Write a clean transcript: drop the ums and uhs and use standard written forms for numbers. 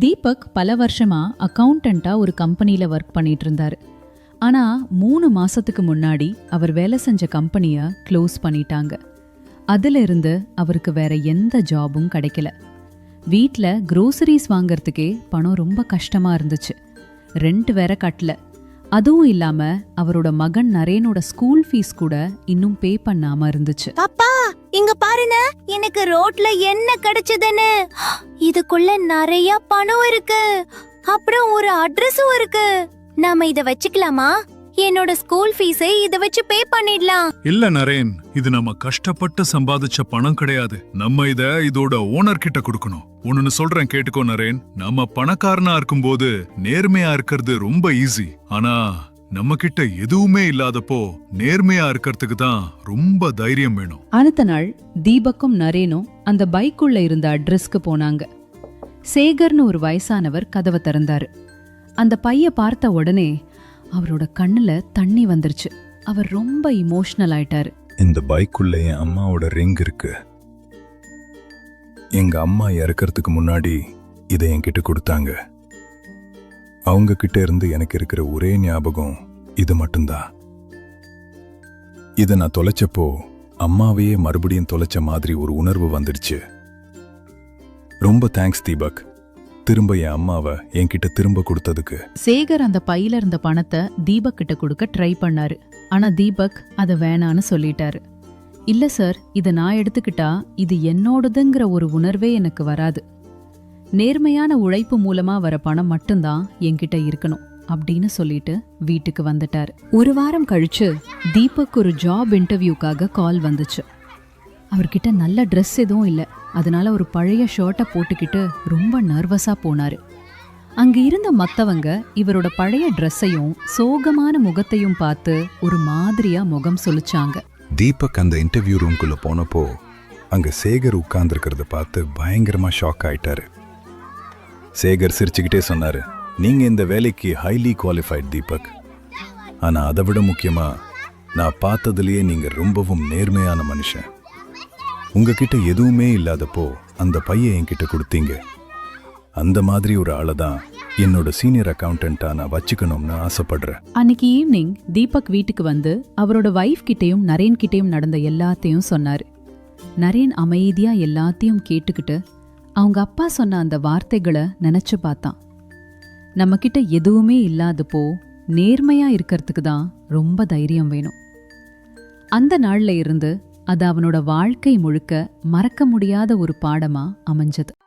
தீபக் பல வருஷமா அக்கவுண்டண்டா ஒரு கம்பெனில ஒர்க் பண்ணிட்டு இருந்தாரு. ஆனா 3 மாசத்துக்கு முன்னாடி அவர் வேலை செஞ்ச கம்பெனிய க்ளோஸ் பண்ணிட்டாங்க. அதுல இருந்து அவருக்கு வேற எந்த ஜாபும் கிடைக்கல. வீட்ல groceries வாங்கறதுக்கே பணம் ரொம்ப கஷ்டமா இருந்துச்சு. ரெண்ட் வேற கட்டல. அதுவும் இல்லாம அவரோட மகன் நரேனோட ஸ்கூல் ஃபீஸ் கூட இன்னும் பே பண்ணாம இருந்துச்சு. அப்பா இங்க பாருங்க, எனக்கு ரோட்ல என்ன கிடைச்சதுன்னு. இதுக்குள்ள நிறைய பணம் இருக்கு, அப்புறம் ஒரு அட்ரஸும் இருக்கு. நாம இத வச்சுக்கலாமா? என்னோட ஸ்கூல் ஃபீஸை இத வச்சு பே பண்ணிடலாம். இல்ல நரேன், இது நம்ம கஷ்டப்பட்டு சம்பாதிச்ச பணம் கிடையாது. நம்ம இதோட ஓனர் கிட்ட கொடுக்கணும். ஒன்னு சொல்றேன் கேட்டுக்கோ நரேன், நம்ம பணக்காரனா இருக்கும்போது நேர்மையா இருக்கிறது ரொம்ப ஈஸி. ஆனா நம்ம கிட்ட எதுவுமே இல்லாதப்போ நேர்மையா இருக்கிறதுக்கு தான் ரொம்ப தைரியம் வேணும். அடுத்த நாள் தீபக்கும் நரேனும் அந்த பைக்குள்ள இருந்த அட்ரஸ்க்கு போனாங்க. சேகர்னு ஒரு வயசானவர் கதவை திறந்தாரு. அந்த பைய பார்த்த உடனே அவரோட கண்ணுல தண்ணி வந்துருச்சு. அவர் ரொம்ப இமோஷனல் ஆயிட்டாரு. இந்த பைக்குள்ள என் அம்மாவோட ரிங் இருக்கு. எங்க அம்மா இறக்கறதுக்கு முன்னாடி இதை என்கிட்ட கொடுத்தாங்க. அவங்க கிட்ட இருந்து எனக்கு இருக்கிற ஒரே ஞாபகம் இது மட்டும்தான். இதை நான் தொலைச்சப்போ அம்மாவையே மறுபடியும் தொலைச்ச மாதிரி ஒரு உணர்வு வந்துடுச்சு. ரொம்ப தேங்க்ஸ் தீபக், திரும்ப என் அம்மாவை என்கிட்ட திரும்ப கொடுத்ததுக்கு. சேகர் அந்த பையில இருந்த பணத்தை தீபக் கிட்ட கொடுக்க ட்ரை பண்ணாரு. ஆனா தீபக் அதை வேணான்னு சொல்லிட்டாரு. இல்ல சார், இதை நான் எடுத்துக்கிட்டா இது என்னோடதுங்கிற ஒரு உணர்வே எனக்கு வராது. நேர்மையான உழைப்பு மூலமா வர பணம் மட்டும்தான் என்கிட்ட இருக்கணும் அப்படின்னு சொல்லிட்டு வீட்டுக்கு வந்துட்டாரு. ஒரு வாரம் கழிச்சு தீபக் ஒரு ஜாப் இன்டர்வியூக்காக கால் வந்துச்சு. அவர்கிட்ட நல்ல ட்ரெஸ் எதுவும் இல்லை. அதனால ஒரு பழைய ஷர்ட்டை போட்டுக்கிட்டு ரொம்ப நர்வஸா போனாரு. அங்க இருந்த மத்தவங்க இவரோட பழைய ட்ரெஸ்ஸையும் சோகமான முகத்தையும் பார்த்து ஒரு மாதிரியா முகம் சொலிச்சாங்க. தீபக் அந்த இன்டர்வியூ ரூம்குள்ள போனப்போ அங்க சேகர் உட்கார்ந்துருக்கிறத பார்த்து பயங்கரமா ஷாக் ஆயிட்டாரு. சேகர் சிரிச்சுக்கிட்டே சொன்னாரு, நீங்க இந்த வேலைக்கு ஹைலி குவாலிஃபைட் தீபக். ஆனா அதை விட முக்கியமா நான் பார்த்ததுலயே நீங்க ரொம்பவும் நேர்மையான மனுஷன். உங்ககிட்ட எதுவுமே இல்லாதப்போ அந்த பையன் என்கிட்ட கொடுத்தீங்க. அந்த மாதிரி ஒரு ஆளை தான் என்னோட சீனியர் அக்கவுண்டண்டா நான் வச்சுக்கணும்னு ஆசைப்படுறேன். அன்னைக்கு ஈவினிங் தீபக் வீட்டுக்கு வந்து அவரோட வைஃப் கிட்டையும் நரேன் கிட்டையும் நடந்த எல்லாத்தையும் சொன்னாரு. நரேன் அமைதியா எல்லாத்தையும் கேட்டுக்கிட்டு அவங்க அப்பா சொன்ன அந்த வார்த்தைகளை நினைச்சு பார்த்தான். நம்ம கிட்ட எதுவுமே இல்லாதப்போ நேர்மையா இருக்கிறதுக்கு தான் ரொம்ப தைரியம் வேணும். அந்த நாள்ல இருந்து அது அவனோட வாழ்க்கை முழுக்க மறக்க முடியாத ஒரு பாடமா அமைஞ்சது.